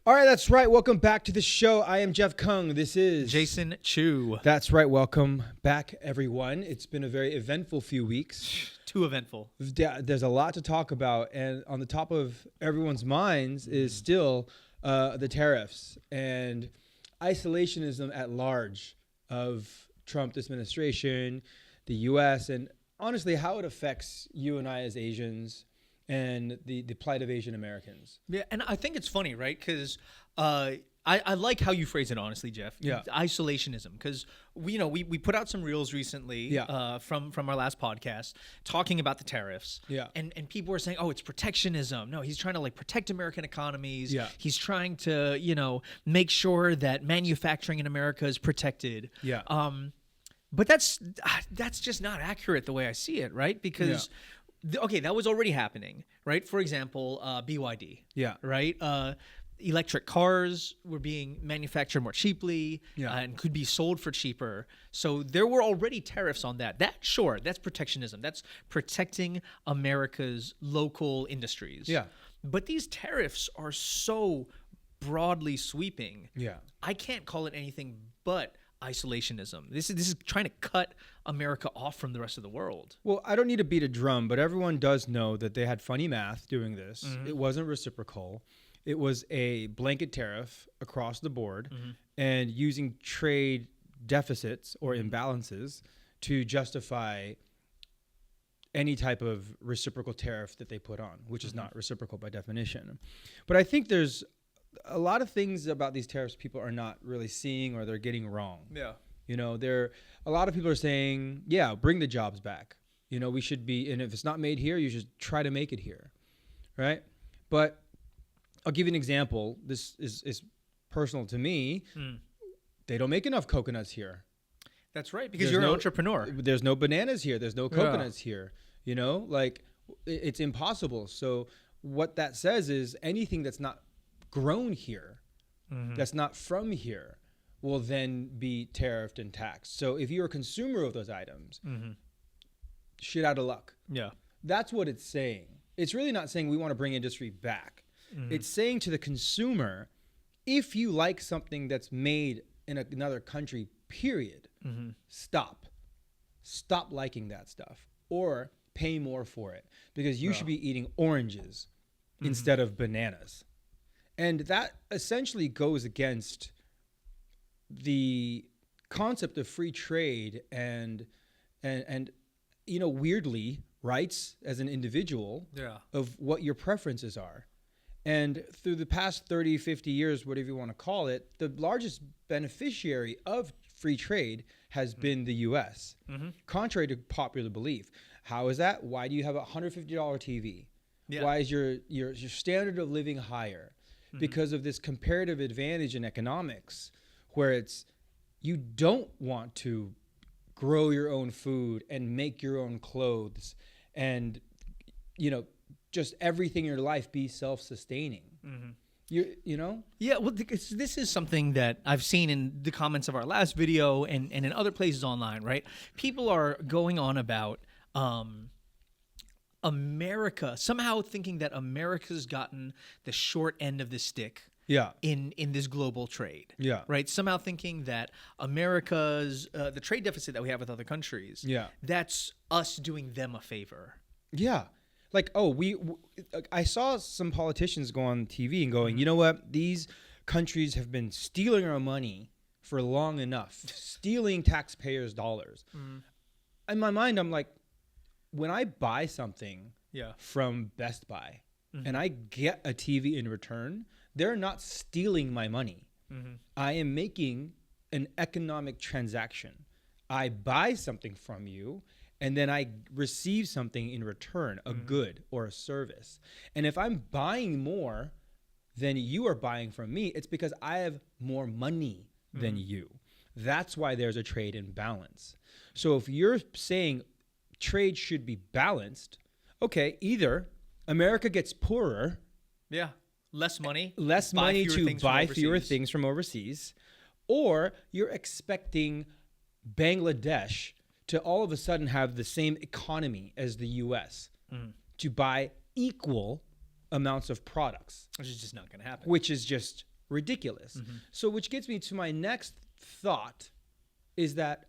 All right, that's right. Welcome back to the show. I am Jeff Kung. This is Jason Chu. That's right. Welcome back, everyone. It's been a very eventful few weeks. Too eventful. There's a lot to talk about, and on the top of everyone's minds is still the tariffs and isolationism at large of Trump's administration, the U.S., and honestly, how it affects you and I as Asians and the plight of Asian Americans. Yeah, and I think it's funny, right? Because I like how you phrase it, honestly, Jeff. Yeah. Isolationism, because we put out some reels recently from our last podcast talking about the tariffs. Yeah. And people were saying, oh, it's protectionism. No, he's trying to protect American economies. Yeah. He's trying to, make sure that manufacturing in America is protected. Yeah. But that's just not accurate the way I see it, right? Because okay, that was already happening, right? For example, BYD. Yeah. Right? Electric cars were being manufactured more cheaply and could be sold for cheaper. So there were already tariffs on that. That's protectionism. That's protecting America's local industries. Yeah. But these tariffs are so broadly sweeping. Yeah. I can't call it anything but isolationism. This is trying to cut America off from the rest of the world. Well, I don't need to beat a drum, but everyone does know that they had funny math doing this. Mm-hmm. It wasn't reciprocal. It was a blanket tariff across the board and using trade deficits or imbalances to justify any type of reciprocal tariff that they put on, which is not reciprocal by definition. But I think there's a lot of things about these tariffs people are not really seeing or they're getting wrong. Yeah. A lot of people are saying, yeah, bring the jobs back. We should be, and if it's not made here, you should try to make it here, right? But I'll give you an example. This is personal to me. They don't make enough coconuts here. That's right, because you're an entrepreneur. There's no bananas here. There's no coconuts here. It's impossible. So what that says is anything that's not grown here, that's not from here, will then be tariffed and taxed. So if you're a consumer of those items, shit out of luck. Yeah. That's what it's saying. It's really not saying we want to bring industry back. It's saying to the consumer, if you like something that's made in another country, period, stop liking that stuff or pay more for it because you should be eating oranges instead of bananas. And that essentially goes against the concept of free trade and weirdly rights as an individual of what your preferences are. And through the past 30, 50 years, whatever you want to call it, the largest beneficiary of free trade has been the U.S., contrary to popular belief. How is that? Why do you have a $150 TV? Yeah. Why is your standard of living higher? Because of this comparative advantage in economics where it's you don't want to grow your own food and make your own clothes and, just everything in your life be self-sustaining. Yeah, well, this is something that I've seen in the comments of our last video and in other places online, right? People are going on about America, somehow thinking that America's gotten the short end of the stick in this global trade. Yeah. Right? Somehow thinking that America's, the trade deficit that we have with other countries, that's us doing them a favor. Yeah. I saw some politicians go on TV and going, you know what? These countries have been stealing our money for long enough, stealing taxpayers' dollars. In my mind, I'm like, when I buy something from Best Buy and I get a TV in return, they're not stealing my money. I am making an economic transaction. I buy something from you and then I receive something in return, a good or a service. And if I'm buying more than you are buying from me, it's because I have more money than you. That's why there's a trade imbalance. So if you're saying trade should be balanced, okay, either America gets poorer. Yeah. Less money to buy fewer things from overseas, or you're expecting Bangladesh to all of a sudden have the same economy as the U.S. To buy equal amounts of products. Which is just not going to happen. Which is just ridiculous. So which gets me to my next thought is that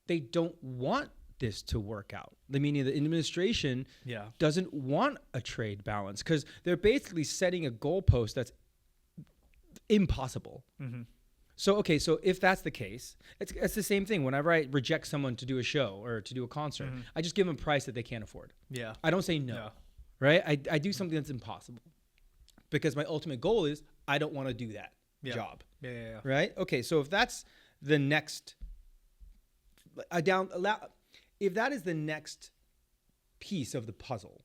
they don't want this to work out. The meaning the administration doesn't want a trade balance because they're basically setting a goalpost that's impossible. So, okay, so if that's the case, it's the same thing. Whenever I reject someone to do a show or to do a concert, I just give them a price that they can't afford. Yeah. I don't say no, right? I do something that's impossible because my ultimate goal is I don't want to do that job. Yeah. Right? Okay, so if that's the next, if that is the next piece of the puzzle,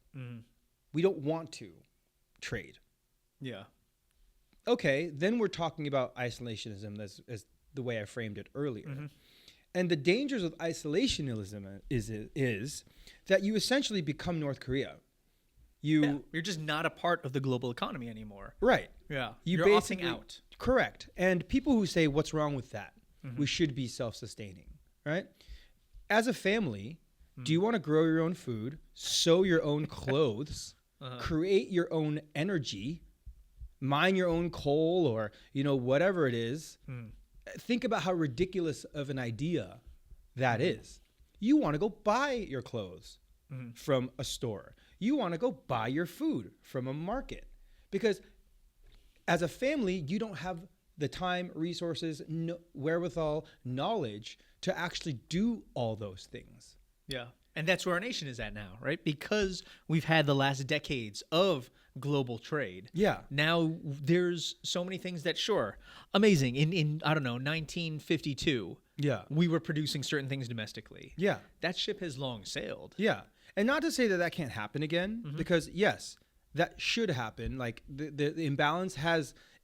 we don't want to trade. Yeah. Okay, then we're talking about isolationism as the way I framed it earlier. And the dangers of isolationism is that you essentially become North Korea. You're just not a part of the global economy anymore. Right. Yeah. You're opting out. Correct. And people who say, what's wrong with that? We should be self-sustaining, right? As a family, do you want to grow your own food, sew your own clothes, create your own energy, mine your own coal or, whatever it is? Think about how ridiculous of an idea that is. You want to go buy your clothes from a store. You want to go buy your food from a market because as a family, you don't have the time, resources, wherewithal, knowledge to actually do all those things. Yeah. And that's where our nation is at now, right? Because we've had the last decades of global trade. Yeah. Now there's so many things that, sure, amazing. In I don't know, 1952, we were producing certain things domestically. Yeah. That ship has long sailed. Yeah. And not to say that can't happen again, because yes, that should happen. Like the imbalance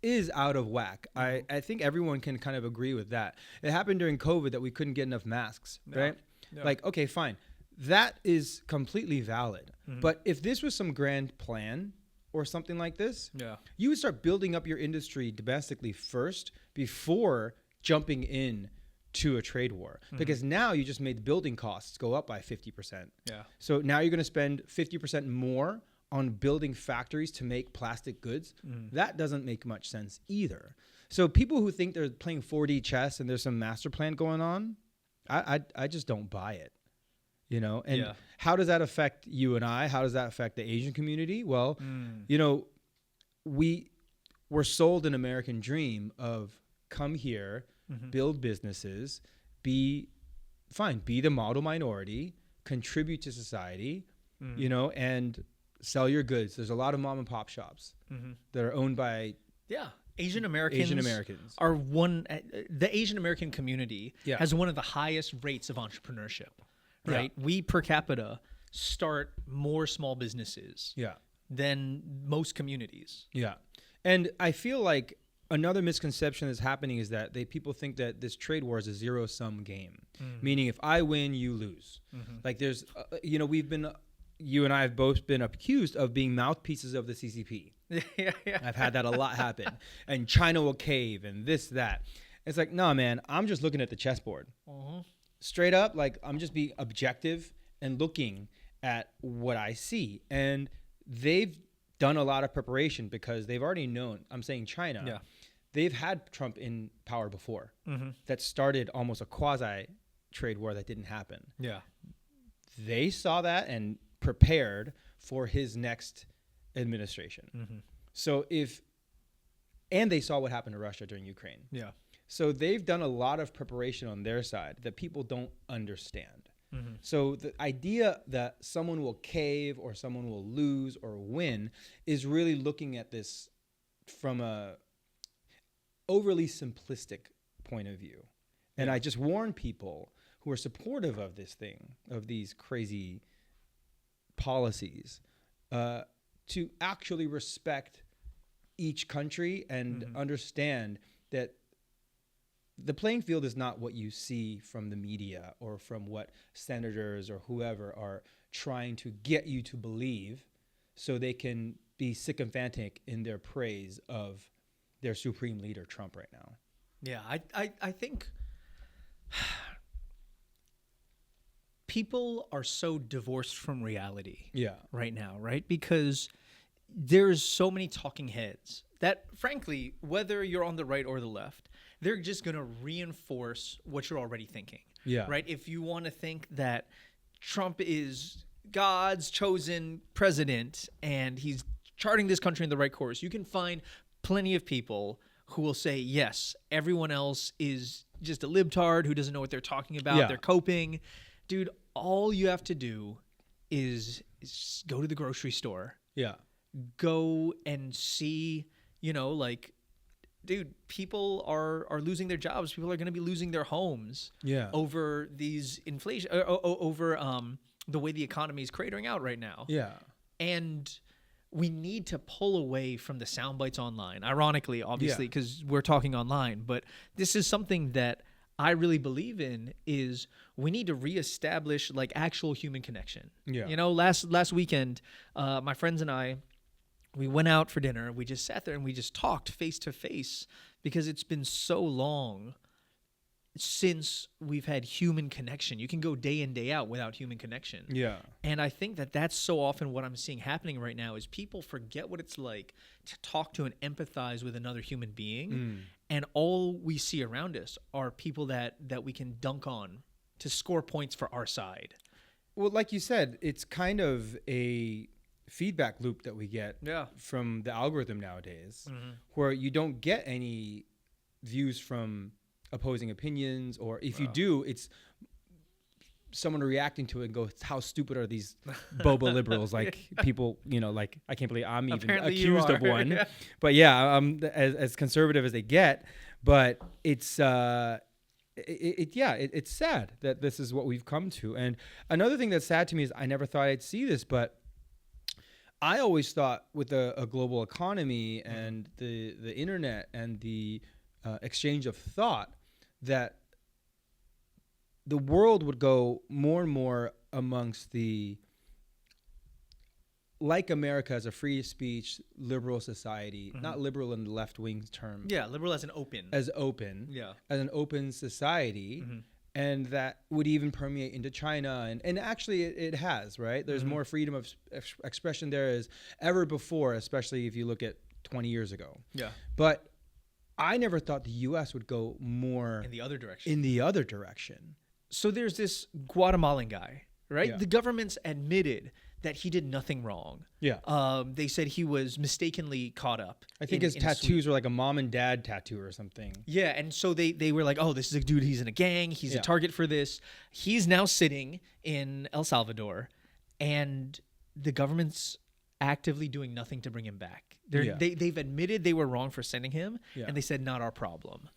is out of whack. I think everyone can kind of agree with that. It happened during COVID that we couldn't get enough masks, right? Yeah. Like, okay, fine. That is completely valid. But if this was some grand plan or something like this, you would start building up your industry domestically first before jumping in to a trade war. Because now you just made the building costs go up by 50%. Yeah. So now you're going to spend 50% more on building factories to make plastic goods. That doesn't make much sense either. So people who think they're playing 4D chess and there's some master plan going on, I just don't buy it. And how does that affect you and I? How does that affect the Asian community? Well, we were sold an American dream of come here, build businesses, be the model minority, contribute to society, and sell your goods. There's a lot of mom and pop shops that are owned by Asian Americans are the Asian American community has one of the highest rates of entrepreneurship. Right? We per capita start more small businesses than most communities. Yeah. And I feel like another misconception that's happening is that people think that this trade war is a zero-sum game, meaning if I win, you lose. Like there's, you and I have both been accused of being mouthpieces of the CCP. I've had that a lot happen. And China will cave and this, that. It's like, no, man, I'm just looking at the chessboard. Straight up, like I'm just being objective and looking at what I see. And they've done a lot of preparation because they've already known, I'm saying China, they've had Trump in power before. That started almost a quasi trade war that didn't happen. They saw that and prepared for his next administration. So and they saw what happened to Russia during Ukraine. So they've done a lot of preparation on their side that people don't understand. So the idea that someone will cave or someone will lose or win is really looking at this from a overly simplistic point of view. And I just warn people who are supportive of this thing, of these crazy policies, to actually respect each country and understand that the playing field is not what you see from the media or from what senators or whoever are trying to get you to believe so they can be sycophantic in their praise of their supreme leader, Trump, right now. Yeah, I think people are so divorced from reality right now, right? Because there's so many talking heads that, frankly, whether you're on the right or the left, they're just going to reinforce what you're already thinking. Yeah. Right? If you want to think that Trump is God's chosen president and he's charting this country in the right course, you can find plenty of people who will say, yes, everyone else is just a libtard who doesn't know what they're talking about. Yeah. They're coping. Dude, all you have to do is go to the grocery store. Yeah. Go and see, like, dude, people are losing their jobs. People are going to be losing their homes over these inflation, over the way the economy is cratering out right now. Yeah. And we need to pull away from the sound bites online. Ironically, obviously, because we're talking online. But this is something that I really believe in, is we need to reestablish like actual human connection. Yeah. Last weekend, my friends and I, we went out for dinner. We just sat there and we just talked face to face because it's been so long since we've had human connection. You can go day in, day out without human connection. Yeah. And I think that that's so often what I'm seeing happening right now is people forget what it's like to talk to and empathize with another human being. And all we see around us are people that we can dunk on to score points for our side. Well, like you said, it's kind of a feedback loop that we get from the algorithm nowadays, where you don't get any views from opposing opinions, or if you do, it's someone reacting to it and go, how stupid are these boba liberals? Like people, like, I can't believe I'm even Apparently accused of one. Yeah. But yeah, as conservative as they get. But it's it's sad that this is what we've come to. And another thing that's sad to me is I never thought I'd see this, but I always thought with a global economy and the internet and the exchange of thought that the world would go more and more amongst the, like America as a free speech, liberal society, not liberal in the left wing term. Yeah, liberal as an open. As open. Yeah. As an open society. And that would even permeate into China. And actually it has, right? There's more freedom of expression there as ever before, especially if you look at 20 years ago. Yeah. But I never thought the U.S. would go more in the other direction. So there's this Guatemalan guy, right? Yeah. The government's admitted that he did nothing wrong. Yeah. They said he was mistakenly caught up. I think his tattoos were like a mom and dad tattoo or something. Yeah, and so they were like, oh, this is a dude, he's in a gang, he's a target for this. He's now sitting in El Salvador, and the government's actively doing nothing to bring him back. They've admitted they were wrong for sending him, and they said, not our problem.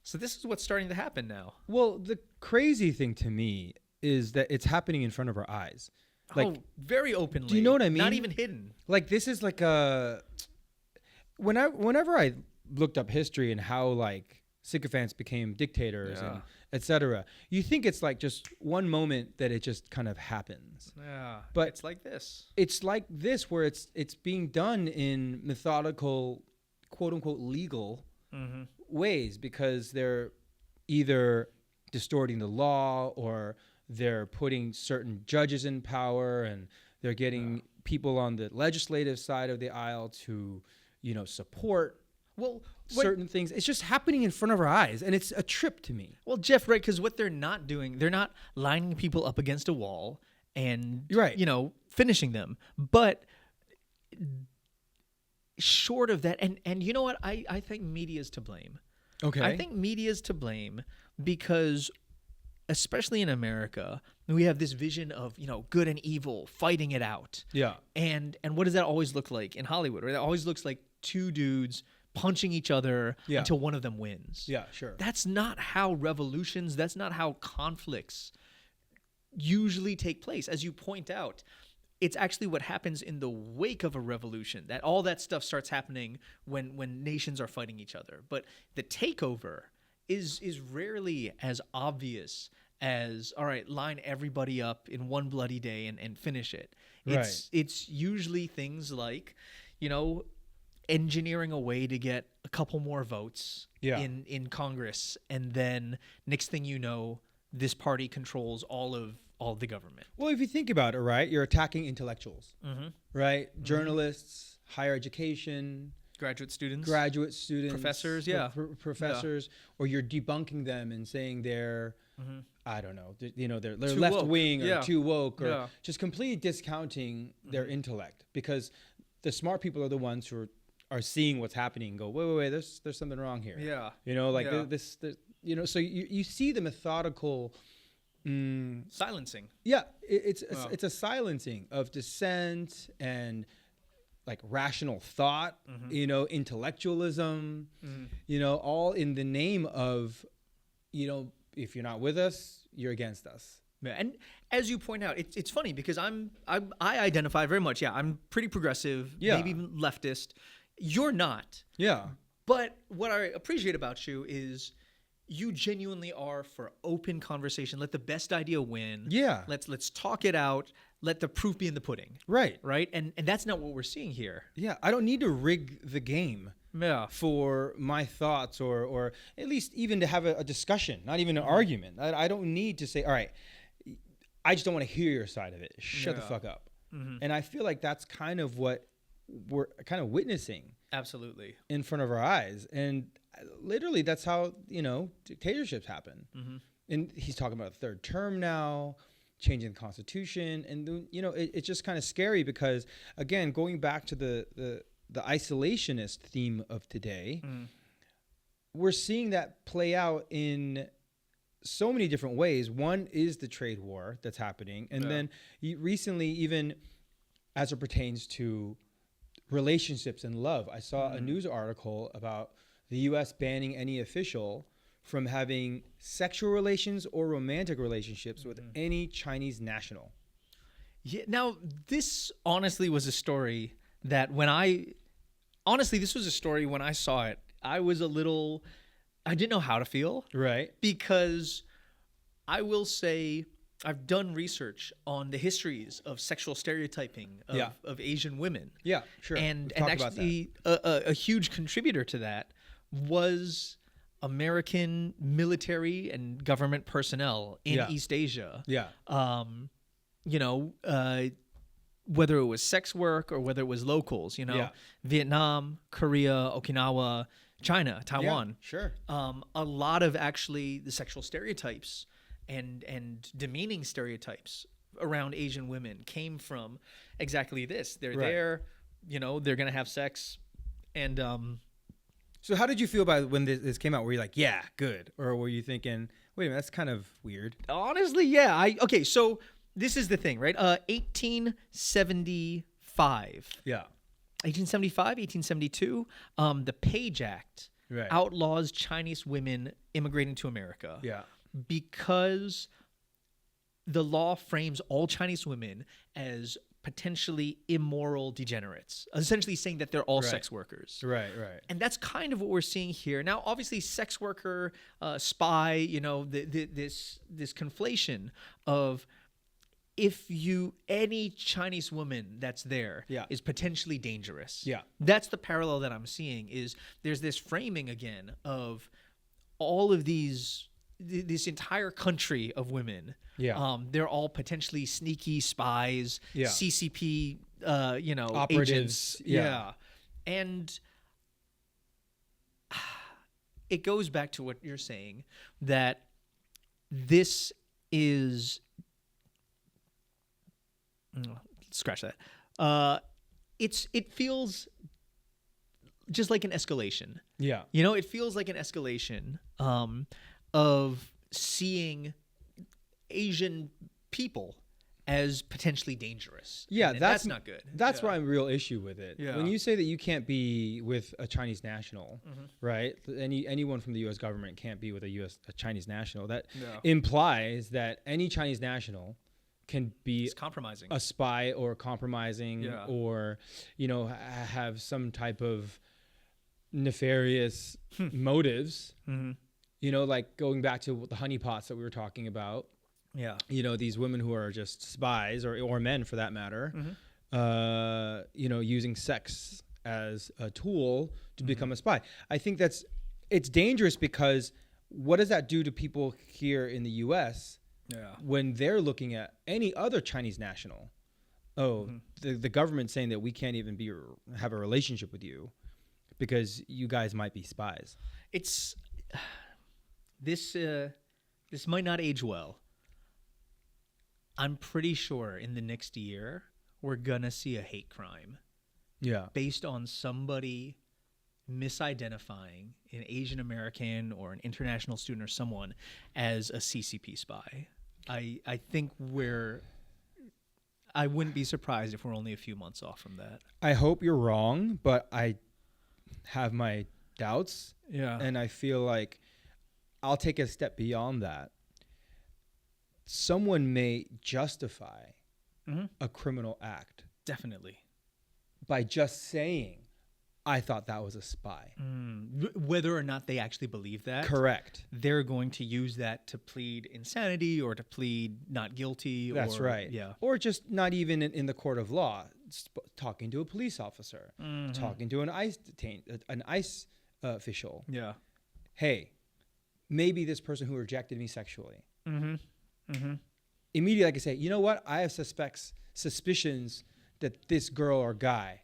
So this is what's starting to happen now. Well, the crazy thing to me is that it's happening in front of our eyes. Like, very openly. Do you know what I mean? Not even hidden. Like, this is like a... Whenever I looked up history and how, like, sycophants became dictators and et cetera, you think it's like just one moment that it just kind of happens. Yeah, but it's like this. It's like this where it's being done in methodical, quote-unquote, legal ways, because they're either distorting the law or they're putting certain judges in power, and they're getting people on the legislative side of the aisle to, support certain things. It's just happening in front of our eyes, and it's a trip to me. Well, Jeff, right, because what they're not doing, they're not lining people up against a wall and, finishing them. But short of that, and you know what? I think media is to blame. Okay. I think media is to blame because, especially in America, we have this vision of, good and evil fighting it out. Yeah. And what does that always look like in Hollywood? Right? It always looks like two dudes punching each other until one of them wins. Yeah, sure. That's not how revolutions, that's not how conflicts usually take place. As you point out, it's actually what happens in the wake of a revolution, that all that stuff starts happening when nations are fighting each other. But the takeover is rarely as obvious as, all right, line everybody up in one bloody day and finish it. It's usually things like, engineering a way to get a couple more votes in Congress, and then next thing you know, this party controls all of the government. Well, if you think about it, right, you're attacking intellectuals, right? Journalists, higher education, Graduate students, professors, professors, or you're debunking them and saying they're, I don't know, they're Too left woke. wing or Yeah. too woke, or Yeah. just completely discounting their intellect, because the smart people are the ones who are seeing what's happening and go, wait, there's something wrong here. Yeah. This so you see the methodical. Silencing. Yeah, it's a silencing of dissent and like rational thought, intellectualism, all in the name of, if you're not with us, you're against us. Yeah, and as you point out, it's funny because I identify very much. Yeah, I'm pretty progressive, maybe even leftist. You're not. Yeah. But what I appreciate about you is you genuinely are for open conversation. Let the best idea win. Yeah. Let's talk it out. Let the proof be in the pudding. Right. Right. And that's not what we're seeing here. Yeah. I don't need to rig the game. Yeah. For my thoughts, or at least even to have a discussion, not even an argument. I don't need to say, all right, I just don't want to hear your side of it. Shut the fuck up. And I feel like that's kind of what we're kind of witnessing. Absolutely. In front of our eyes. And literally that's how, dictatorships happen. And he's talking about a third term now, changing the Constitution. And, it's just kind of scary because, again, going back to the isolationist theme of today, we're seeing that play out in so many different ways. One is the trade war that's happening. And then recently, even as it pertains to relationships and love, I saw a news article about the U.S. banning any official from having sexual relations or romantic relationships with any Chinese national. Yeah. Now, this honestly was a story that when this was a story when I saw it, I didn't know how to feel. Right. Because I will say I've done research on the histories of sexual stereotyping of Asian women. Yeah, sure. And actually a huge contributor to that was American military and government personnel in East Asia. Yeah. Whether it was sex work or whether it was locals, Vietnam, Korea, Okinawa, China, Taiwan. Yeah, sure. A lot of actually the sexual stereotypes and demeaning stereotypes around Asian women came from exactly this. They're there, they're going to have sex. And so how did you feel about when this came out? Were you like, yeah, good? Or were you thinking, wait a minute, that's kind of weird? Honestly, yeah. Okay, so this is the thing, right? 1875. Yeah. 1875, 1872, the Page Act outlaws Chinese women immigrating to America. Yeah. Because the law frames all Chinese women as potentially immoral degenerates, essentially saying that they're all sex workers. Right. And that's kind of what we're seeing here. Now, obviously, sex worker, spy, this conflation of any Chinese woman that's there is potentially dangerous. Yeah. That's the parallel that I'm seeing is there's this framing again of all of this entire country of women. Yeah. They're all potentially sneaky spies, CCP, operatives. Agents. Yeah. And it goes back to what you're saying, that this is... scratch that. It feels just like an escalation. Yeah. It feels like an escalation of seeing Asian people as potentially dangerous. Yeah, and that's not good. That's why I'm real issue with it. Yeah. When you say that you can't be with a Chinese national, right? Anyone from the U.S. government can't be with a Chinese national. That implies that any Chinese national can be it's compromising, a spy or compromising, or have some type of nefarious motives. Like going back to the honeypots that we were talking about. Yeah. These women who are just spies or men for that matter, using sex as a tool to become a spy. I think it's dangerous because what does that do to people here in the U.S. when they're looking at any other Chinese national oh, the government saying that we can't even have a relationship with you because you guys might be spies. It's this might not age well. I'm pretty sure in the next year we're gonna see a hate crime based on somebody misidentifying an Asian American or an international student or someone as a CCP spy. I think I wouldn't be surprised if we're only a few months off from that. I hope you're wrong, but I have my doubts. Yeah. And I feel like I'll take a step beyond that. Someone may justify a criminal act. Definitely. By just saying, I thought that was a spy. Whether or not they actually believe that. Correct. They're going to use that to plead insanity or to plead not guilty. That's right. Yeah. Or just not even in the court of law, talking to a police officer, talking to an ICE official. Yeah. Hey, maybe this person who rejected me sexually. Immediately I can say, you know what? I have suspicions that this girl or guy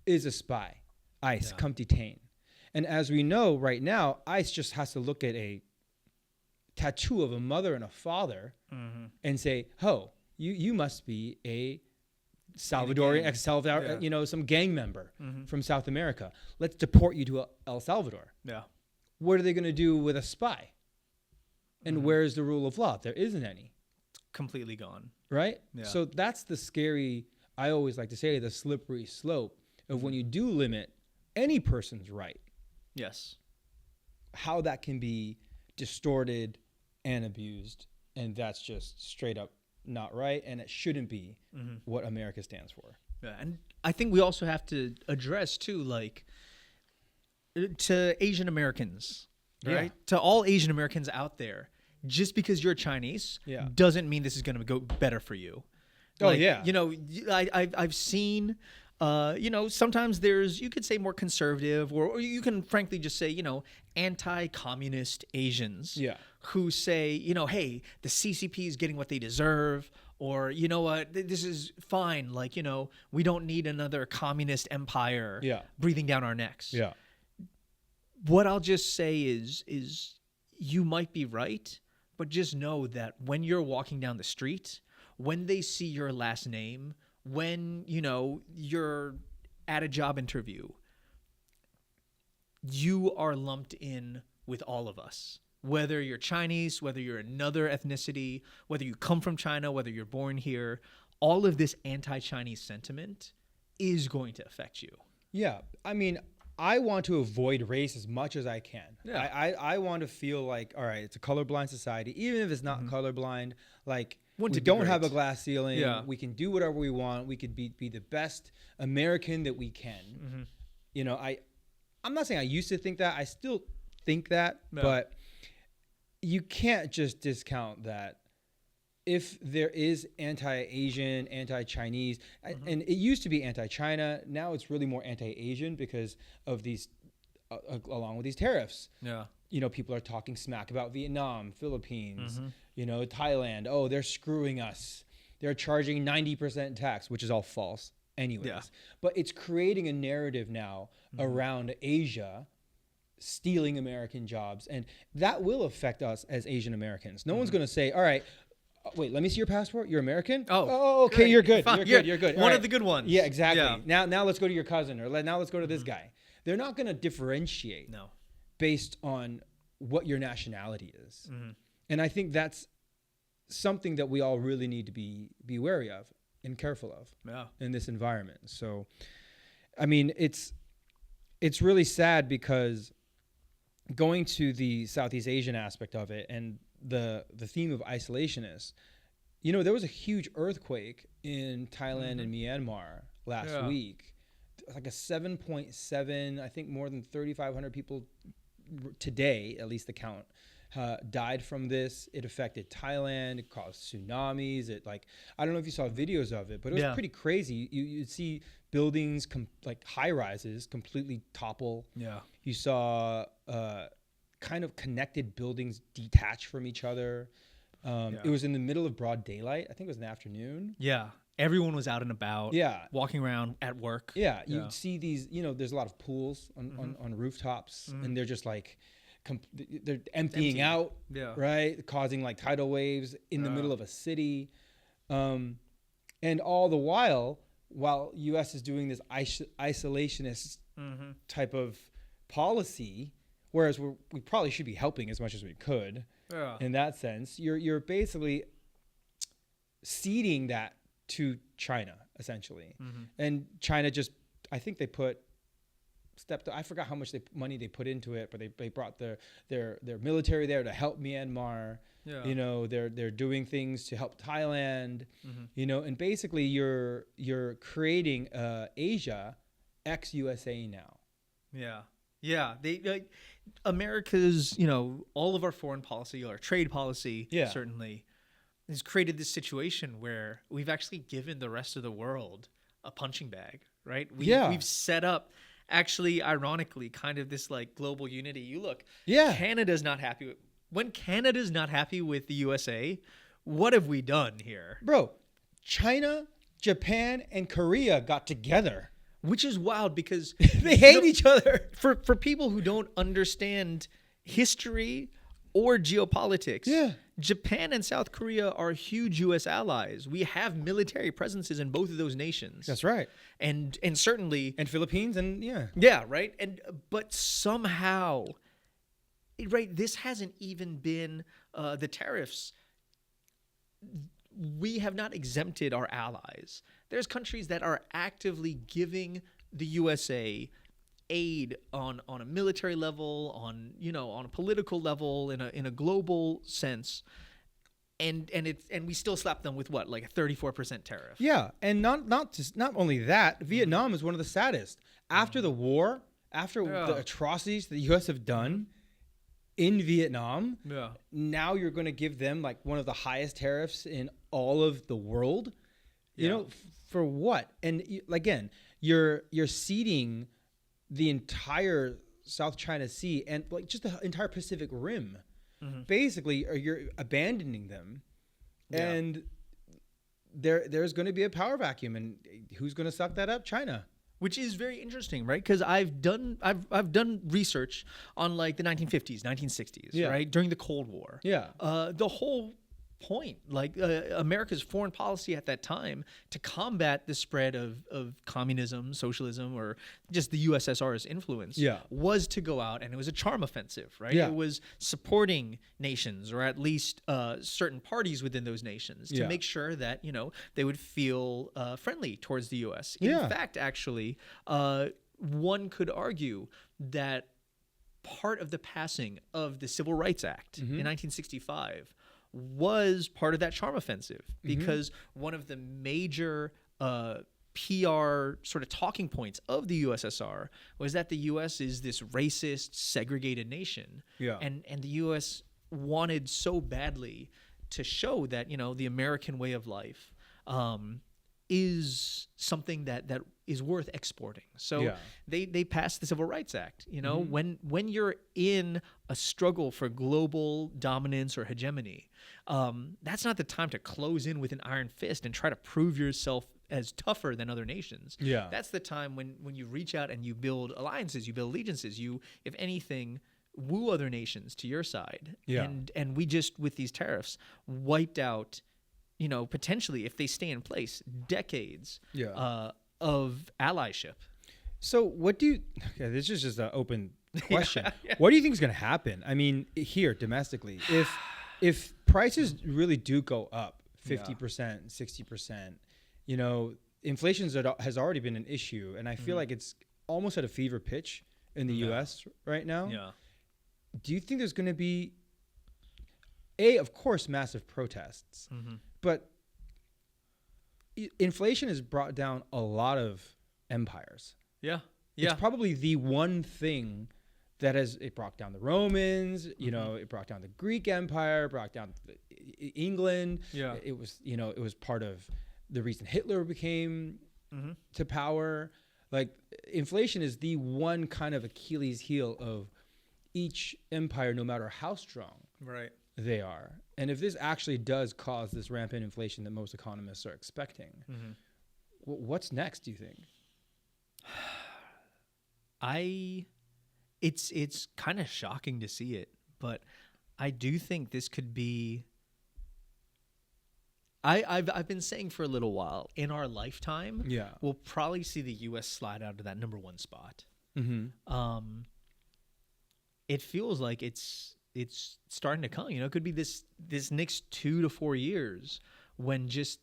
is a spy. ICE, come detain. And as we know right now, ICE just has to look at a tattoo of a mother and a father and say, oh, you must be a Salvadorian, some gang member from South America. Let's deport you to El Salvador. Yeah. What are they going to do with a spy? And where's the rule of law? There isn't any. It's completely gone. Right? Yeah. So that's the scary, I always like to say, the slippery slope of when you do limit any person's right. Yes. How that can be distorted and abused. And that's just straight up not right. And it shouldn't be what America stands for. Yeah. And I think we also have to address, too, like, to Asian Americans, right? Yeah. To all Asian Americans out there, just because you're Chinese doesn't mean this is going to go better for you. Like, I've seen, sometimes you could say more conservative, or you can frankly just say, anti-communist Asians who say, hey, the CCP is getting what they deserve, or, you know what, this is fine. Like, we don't need another communist empire breathing down our necks. Yeah. What I'll just say is you might be right, but just know that when you're walking down the street, when they see your last name, when, you're at a job interview, you are lumped in with all of us. Whether you're Chinese, whether you're another ethnicity, whether you come from China, whether you're born here, all of this anti-Chinese sentiment is going to affect you. Yeah. I mean, I want to avoid race as much as I can. Yeah. I want to feel like, all right, it's a colorblind society. Even if it's not colorblind, like, we Wouldn't it be don't great? have a glass ceiling. Yeah. We can do whatever we want. We could be the best American that we can. I'm not saying I used to think that. I still think that. No. But you can't just discount that. If there is anti-Asian, anti-Chinese, and it used to be anti-China, now it's really more anti-Asian because of these, along with these tariffs. Yeah. People are talking smack about Vietnam, Philippines, Thailand. Oh, they're screwing us. They're charging 90% tax, which is all false anyways. Yeah. But it's creating a narrative now around Asia stealing American jobs. And that will affect us as Asian Americans. No one's going to say, all right, wait, let me see your passport. You're American? Oh, okay. great. You're good. Fine. You're good. One of the good ones. Yeah, exactly. Yeah. Now let's go to your cousin, or now let's go to this guy. They're not going to differentiate based on what your nationality is. And I think that's something that we all really need to be wary of and careful of in this environment. So, I mean, it's really sad because going to the Southeast Asian aspect of it and the theme of isolationists, there was a huge earthquake in Thailand and Myanmar last week. Like a 7.7, I think more than 3,500 people today, at least the count, died from this. It affected Thailand. It caused tsunamis. I don't know if you saw videos of it, but it was pretty crazy. You'd see buildings like high rises completely topple. Yeah. You saw kind of connected buildings detach from each other. It was in the middle of broad daylight. I think it was in the afternoon. Yeah. everyone was out and about, Yeah. walking around at work. Yeah, you see these, there's a lot of pools on rooftops, and they're just like, they're emptying out, right? Causing like tidal waves in the middle of a city. And all the while U.S. is doing this isolationist type of policy, whereas we probably should be helping as much as we could in that sense. You're basically ceding that to China, essentially. And China just, I think they I forgot how much money they put into it, but they brought their military there to help Myanmar. They're doing things to help Thailand. And basically you're creating Asia ex-USA now. They America's, all of our foreign policy, our trade policy, certainly, has created this situation where we've actually given the rest of the world a punching bag, right? We've set up, actually, ironically, kind of this like global unity. You look, Canada's not happy when Canada's not happy with the USA. What have we done here, bro? China, Japan, and Korea got together, which is wild because they hate each other. For people who don't understand history or geopolitics, Japan and South Korea are huge U.S. allies. We have military presences in both of those nations. That's right, and certainly, and Philippines, and right. But somehow, right, this hasn't even been the tariffs. We have not exempted our allies. There's countries that are actively giving the USA aid on a military level, on a political level, in a global sense, and we still slap them with what, like a 34% tariff. Yeah, and not only that, Vietnam is one of the saddest. After the war, after the atrocities the U.S. have done in Vietnam, now you're going to give them like one of the highest tariffs in all of the world. For what? And again, you're ceding the entire South China Sea and like just the entire Pacific Rim, basically, or you're abandoning them, and there's going to be a power vacuum, and who's going to suck that up? China. Which is very interesting, right? Because I've done research on like the 1950s, 1960s, right, during the Cold War. The whole point, like America's foreign policy at that time to combat the spread of communism, socialism, or just the USSR's influence, was to go out, and it was a charm offensive, right? It was supporting nations, or at least certain parties within those nations, to make sure that they would feel friendly towards the US. In fact, actually, one could argue that part of the passing of the Civil Rights Act in 1965 was part of that charm offensive, because one of the major PR sort of talking points of the USSR was that the US is this racist, segregated nation. And the US wanted so badly to show that, the American way of life is something that is worth exporting. So they passed the Civil Rights Act. When you're in a struggle for global dominance or hegemony, that's not the time to close in with an iron fist and try to prove yourself as tougher than other nations. That's the time when you reach out and you build alliances, you build allegiances, you, if anything, woo other nations to your side. And we just, with these tariffs, wiped out, potentially, if they stay in place, decades of allyship. So what do you, this is just an open question. What do you think is going to happen? I mean, here domestically, if prices really do go up 50%, 60%, inflation has already been an issue. And I feel like it's almost at a fever pitch in the US right now. Do you think there's going to be, of course, massive protests, but inflation has brought down a lot of empires. It's probably the one thing that it brought down the Romans, it brought down the Greek Empire, brought down England. It was part of the reason Hitler became to power. Like, inflation is the one kind of Achilles heel of each empire, no matter how strong. Right. they are. And if this actually does cause this rampant inflation that most economists are expecting, what's next, do you think? It's kind of shocking to see it, but I do think this could be. I've been saying for a little while, in our lifetime, we'll probably see the U.S. slide out of that number one spot. It feels like it's starting to come. You know, it could be this next 2 to 4 years when just.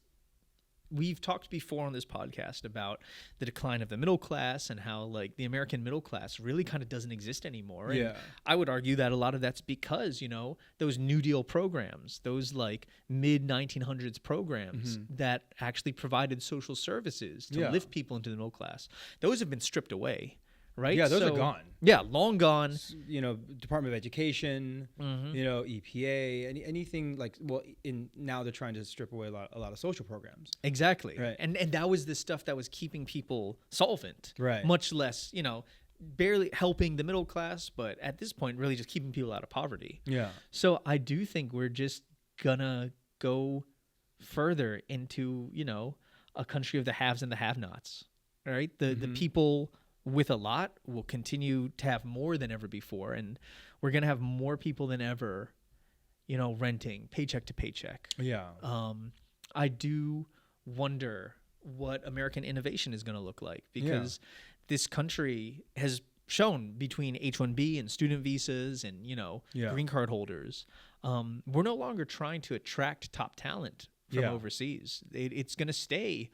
We've talked before on this podcast about the decline of the middle class and how like the American middle class really kind of doesn't exist anymore. And I would argue that a lot of that's because, you know, those New Deal programs, those like mid 1900s programs that actually provided social services to lift people into the middle class, those have been stripped away. Right? Yeah, those are gone. Yeah, long gone. You know, Department of Education, you know, EPA, anything like, well, now they're trying to strip away a lot of social programs. Exactly. Right. And that was the stuff that was keeping people solvent. Right. Much less, you know, barely helping the middle class, but at this point, really just keeping people out of poverty. Yeah. So I do think we're just gonna go further into, you know, a country of the haves and the have-nots. Right? The people with a lot will continue to have more than ever before, and we're going to have more people than ever, you know, renting paycheck to paycheck. Yeah. I do wonder what American innovation is going to look like, because this country has shown between H-1B and student visas and, you know, green card holders, we're no longer trying to attract top talent from overseas. It's going to stay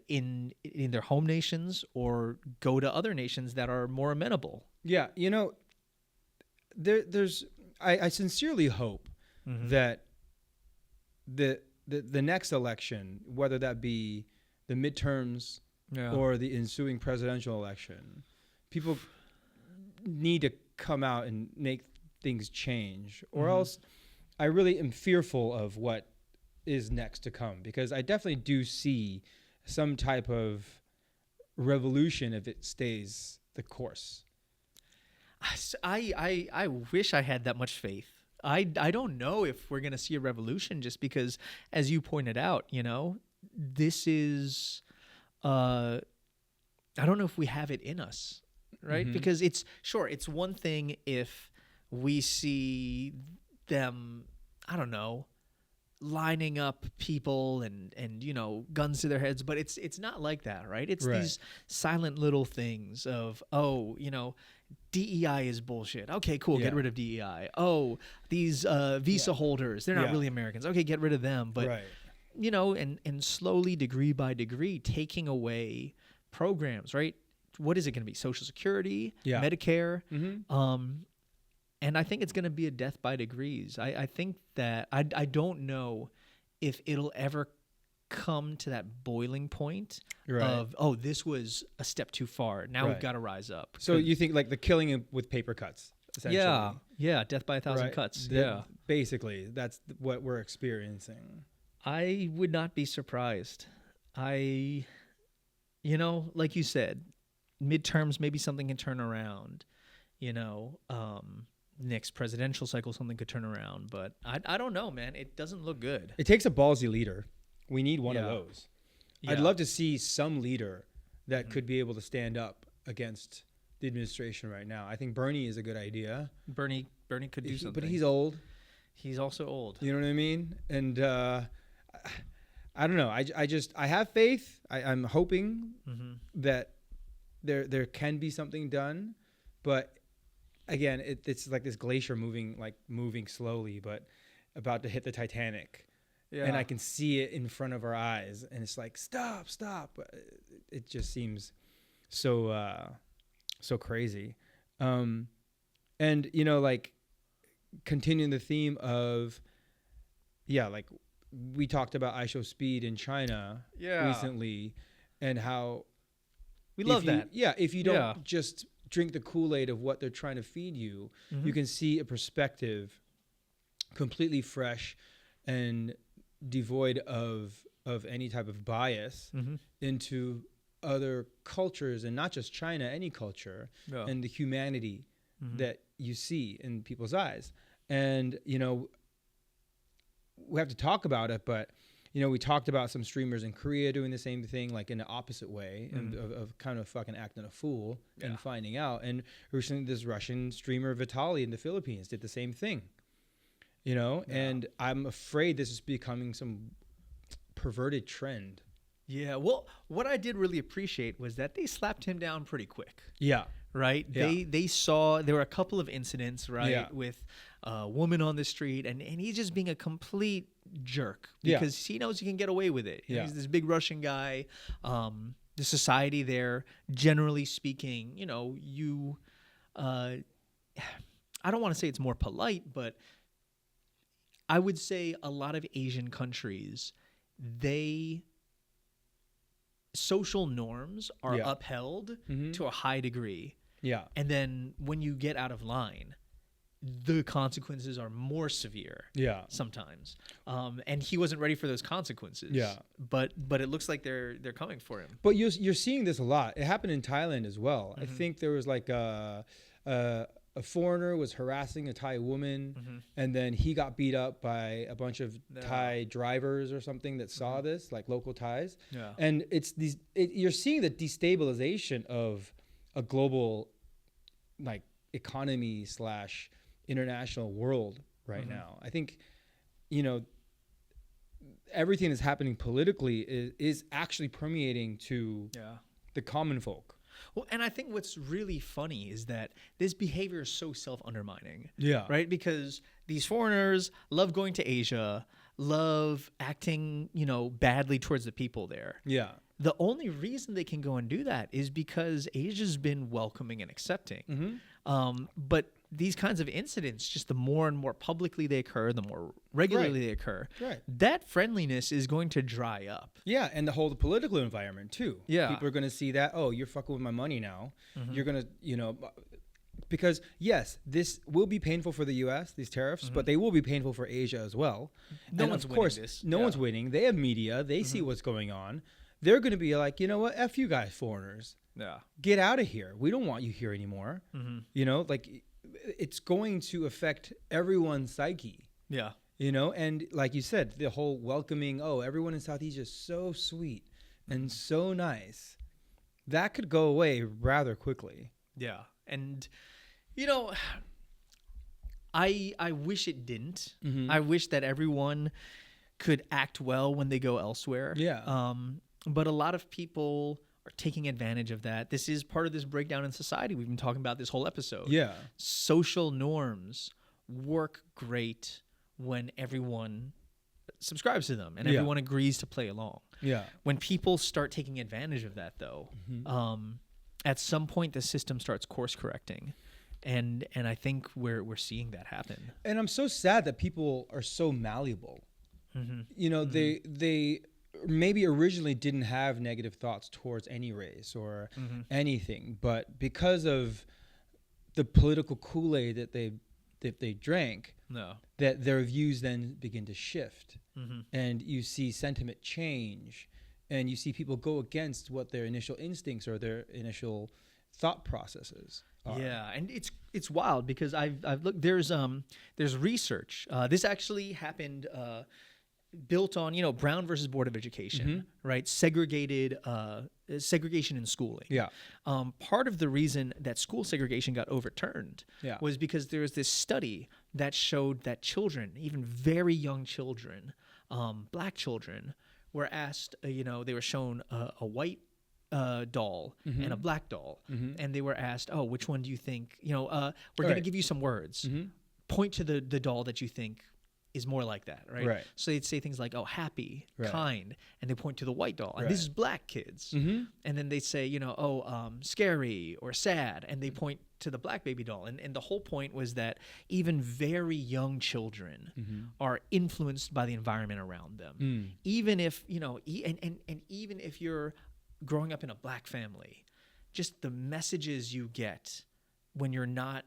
in their home nations or go to other nations that are more amenable. Yeah, you know, I sincerely hope that the next election, whether that be the midterms or the ensuing presidential election, people need to come out and make things change, or else I really am fearful of what is next to come, because I definitely do see some type of revolution if it stays the course. I wish I had that much faith. I don't know if we're going to see a revolution, just because, as you pointed out, you know, this is, I don't know if we have it in us, right? Because it's one thing if we see them, I don't know, lining up people and you know, guns to their heads, but it's not like that, right? It's these silent little things of, oh, you know, DEI is bullshit. Okay, cool, get rid of DEI. Oh, these visa holders, they're not really Americans. Okay, get rid of them. But you know, and slowly, degree by degree, taking away programs, right? What is it going to be? Social Security, Medicare, and I think it's going to be a death by degrees. I think that I don't know if it'll ever come to that boiling point of, oh, this was a step too far. Now we've got to rise up. So you think like the killing with paper cuts, essentially? Yeah, death by 1,000 cuts. Basically, that's what we're experiencing. I would not be surprised. You know, like you said, midterms, maybe something can turn around, you know, next presidential cycle, something could turn around, but I don't know, man. It doesn't look good. It takes a ballsy leader. We need one of those. I'd love to see some leader that could be able to stand up against the administration right now. I think Bernie is a good idea. Bernie could do something. But he's old. He's also old. You know what I mean? And I don't know. I have faith. I'm hoping that there can be something done, but again, it's like this glacier moving slowly, but about to hit the Titanic. Yeah. And I can see it in front of our eyes, and it's like, stop. It just seems so crazy. And, you know, like, continuing the theme of, like, we talked about IShowSpeed in China recently, and how we love that. Yeah, if you don't just drink the Kool-Aid of what they're trying to feed you, you can see a perspective completely fresh and devoid of any type of bias into other cultures, and not just China, any culture, and the humanity that you see in people's eyes. And, you know, we have to talk about it, but we talked about some streamers in Korea doing the same thing, like in the opposite way, and of kind of fucking acting a fool and finding out. And recently, this Russian streamer Vitaly in the Philippines did the same thing. And I'm afraid this is becoming some perverted trend. Yeah. Well, what I did really appreciate was that they slapped him down pretty quick. Yeah. Right. Yeah. They saw there were a couple of incidents, right, Yeah. with a woman on the street, and he's just being a complete jerk because he knows he can get away with it. He's this big Russian guy. The society there, generally speaking, I don't want to say it's more polite, but I would say a lot of Asian countries, social norms are upheld to a high degree. Yeah. And then when you get out of line, the consequences are more severe. Yeah. Sometimes. And he wasn't ready for those consequences. Yeah. But it looks like they're coming for him. But you're seeing this a lot. It happened in Thailand as well. I think there was like a foreigner was harassing a Thai woman, and then he got beat up by a bunch of Thai drivers or something that saw this, like local Thais. Yeah. And you're seeing the destabilization of a global, like, economy / international world right now. I think, everything that's happening politically is actually permeating to the common folk. Well, and I think what's really funny is that this behavior is so self-undermining. Yeah. Right? Because these foreigners love going to Asia, love acting, badly towards the people there. Yeah. The only reason they can go and do that is because Asia's been welcoming and accepting. But these kinds of incidents, just the more and more publicly they occur, the more regularly they occur, that friendliness is going to dry up. Yeah, and the whole political environment too. Yeah. People are going to see that, oh, you're fucking with my money now. You're going to, because yes, this will be painful for the U.S., these tariffs, but they will be painful for Asia as well. No one's winning this. No one's winning. They have media. They see what's going on. They're going to be like, you know what? F you guys, foreigners. Yeah. Get out of here. We don't want you here anymore. Like it's going to affect everyone's psyche. Yeah. And like you said, the whole welcoming, everyone in Southeast is so sweet and so nice. That could go away rather quickly. Yeah. And, I wish it didn't. I wish that everyone could act well when they go elsewhere. Yeah. But a lot of people are taking advantage of that. This is part of this breakdown in society we've been talking about this whole episode. Yeah. Social norms work great when everyone subscribes to them and everyone agrees to play along. Yeah. When people start taking advantage of that, though, at some point the system starts course correcting. And I think we're seeing that happen. And I'm so sad that people are so malleable. They maybe originally didn't have negative thoughts towards any race or anything, but because of the political Kool-Aid that they drank, that their views then begin to shift, and you see sentiment change, and you see people go against what their initial instincts or their initial thought processes are. Yeah, and it's wild because I've looked. There's research. This actually happened. Built on Brown versus Board of Education, right? Segregation in schooling. Yeah. Part of the reason that school segregation got overturned was because there was this study that showed that children, even very young children, black children, were asked. They were shown a white doll and a black doll, and they were asked, "Oh, which one do you think? We're going to give you some words. Point to the doll that you think is more like that, right? So they'd say things like, "Oh, happy, kind," and they point to the white doll, and this is black kids. And then they say, scary or sad, and they point to the black baby doll. And the whole point was that even very young children are influenced by the environment around them. Even if and even if you're growing up in a black family, just the messages you get when you're not,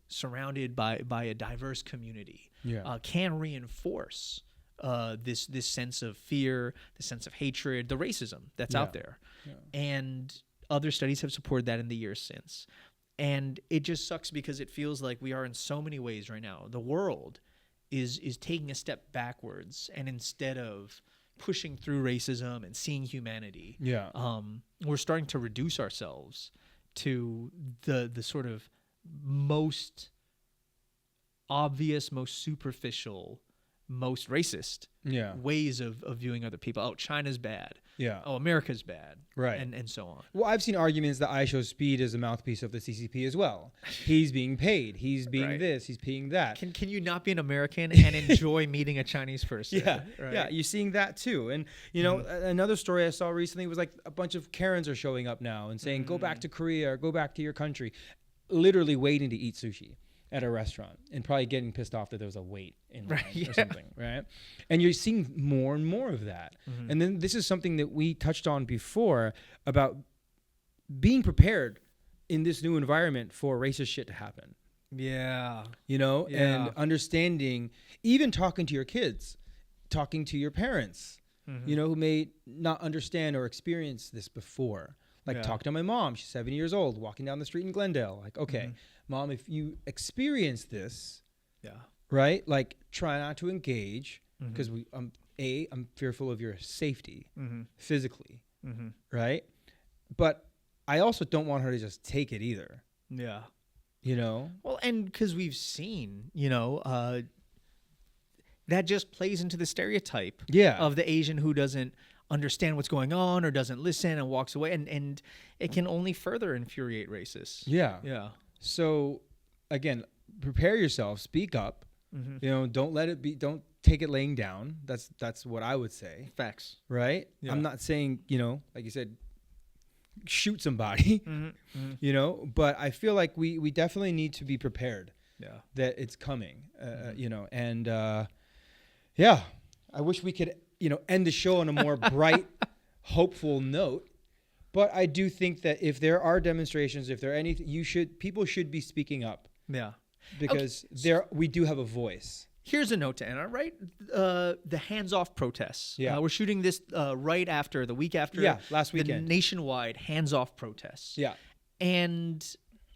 surrounded by a diverse community, can reinforce this sense of fear, the sense of hatred, the racism that's out there. And other studies have supported that in the years since. And it just sucks because it feels like we are in so many ways right now. The world is taking a step backwards, and instead of pushing through racism and seeing humanity, we're starting to reduce ourselves to the sort of most obvious, most superficial, most racist ways of viewing other people. Oh, China's bad. Yeah. Oh, America's bad. Right. And so on. Well, I've seen arguments that IShowSpeed is a mouthpiece of the CCP as well. He's being paid. He's being this. He's being that. Can you not be an American and enjoy meeting a Chinese person? Yeah. You're seeing that too. And, another story I saw recently was like a bunch of Karens are showing up now and saying, go back to Korea or go back to your country, literally waiting to eat sushi at a restaurant and probably getting pissed off that there was a wait in line or something, right? And you're seeing more and more of that. And then this is something that we touched on before about being prepared in this new environment for racist shit to happen. And understanding, even talking to your kids, talking to your parents, who may not understand or experience this before. Like talk to my mom, she's 70 years old, walking down the street in Glendale. Like, okay, Mom, if you experience this, right? Like, try not to engage because I'm fearful of your safety physically, right? But I also don't want her to just take it either. Yeah. Well, and because we've seen, that just plays into the stereotype of the Asian who doesn't understand what's going on or doesn't listen and walks away, and it can only further infuriate racists. Yeah. So again, prepare yourself, speak up. Don't take it laying down. That's what I would say. Facts. Right? Yeah. I'm not saying, like you said, shoot somebody, but I feel like we definitely need to be prepared that it's coming, I wish we could, end the show on a more bright, hopeful note. But I do think that if there are demonstrations, if there are anything, people should be speaking up. Yeah. Because we do have a voice. Here's a note to end on, right? The hands-off protests. Yeah. We're shooting this right after, the week after. Yeah, last weekend. The nationwide hands-off protests. Yeah. And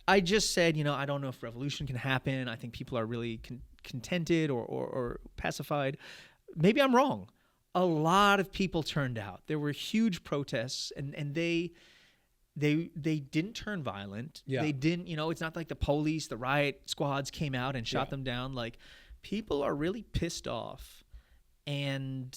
I just said, I don't know if revolution can happen. I think people are really contented or pacified. Maybe I'm wrong. A lot of people turned out. There were huge protests, and they didn't turn violent. Yeah. They didn't, it's not like the police, the riot squads came out and shot them down. Like, people are really pissed off. And,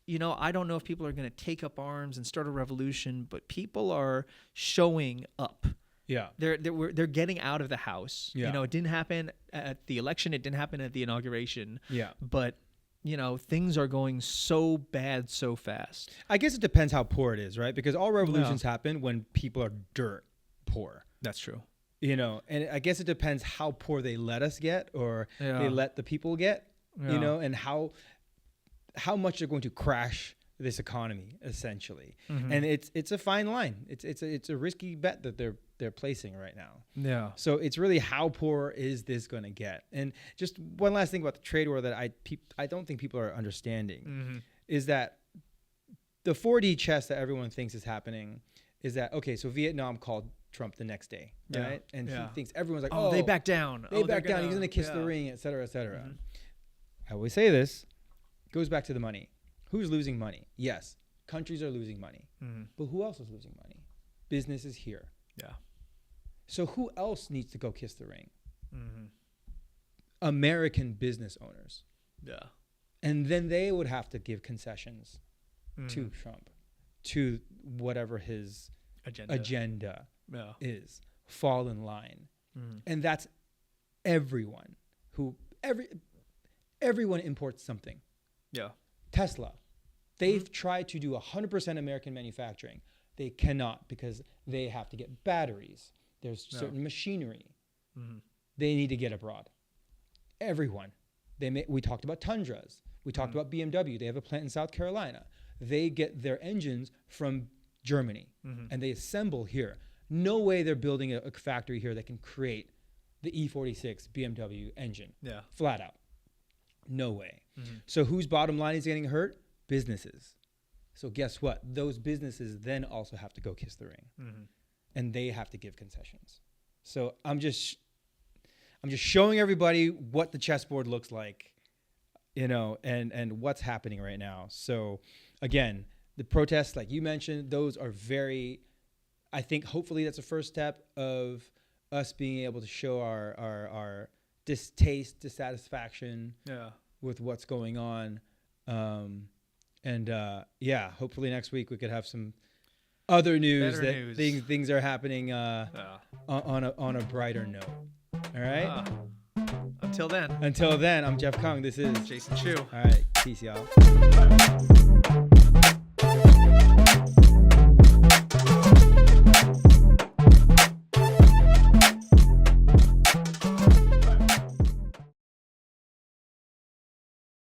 I don't know if people are going to take up arms and start a revolution, but people are showing up. Yeah. They're getting out of the house. Yeah. It didn't happen at the election. It didn't happen at the inauguration. Yeah. But things are going so bad so fast. I guess it depends how poor it is, right? Because all revolutions happen when people are dirt poor. That's true. And I guess it depends how poor they let us get or they let the people get, and how much they're going to crash this economy, essentially. And it's a fine line. It's a risky bet that they're placing right now. Yeah. So it's really how poor is this going to get? And just one last thing about the trade war that I don't think people are understanding is that the 4D chess that everyone thinks is happening is that, okay, so Vietnam called Trump the next day, right? And he thinks everyone's like, oh, they back down. They back down. He's going to kiss the ring, et cetera, et cetera. I always say this. Goes back to the money. Who's losing money? Yes, countries are losing money. But who else is losing money? Businesses here. Yeah. So who else needs to go kiss the ring? American business owners. Yeah. And then they would have to give concessions to Trump, to whatever his agenda is. Fall in line. And that's everyone everyone imports something. Yeah. Tesla. They've tried to do 100% American manufacturing. They cannot because they have to get batteries. There's certain machinery they need to get abroad. Everyone. We talked about Tundras. We talked about BMW. They have a plant in South Carolina. They get their engines from Germany and they assemble here. No way they're building a factory here that can create the E46 BMW engine. Yeah. Flat out. No way. So whose bottom line is getting hurt? Businesses. So guess what? Those businesses then also have to go kiss the ring. And they have to give concessions. So I'm just showing everybody what the chessboard looks like. and what's happening right now. So again, the protests, like you mentioned, those are very, I think hopefully that's a first step of us being able to show our distaste, dissatisfaction with what's going on. Hopefully next week we could have some other news things are happening on a brighter note. All right. Until then, I'm Jeff Kung. This is Jason Chu. All right. Peace, y'all.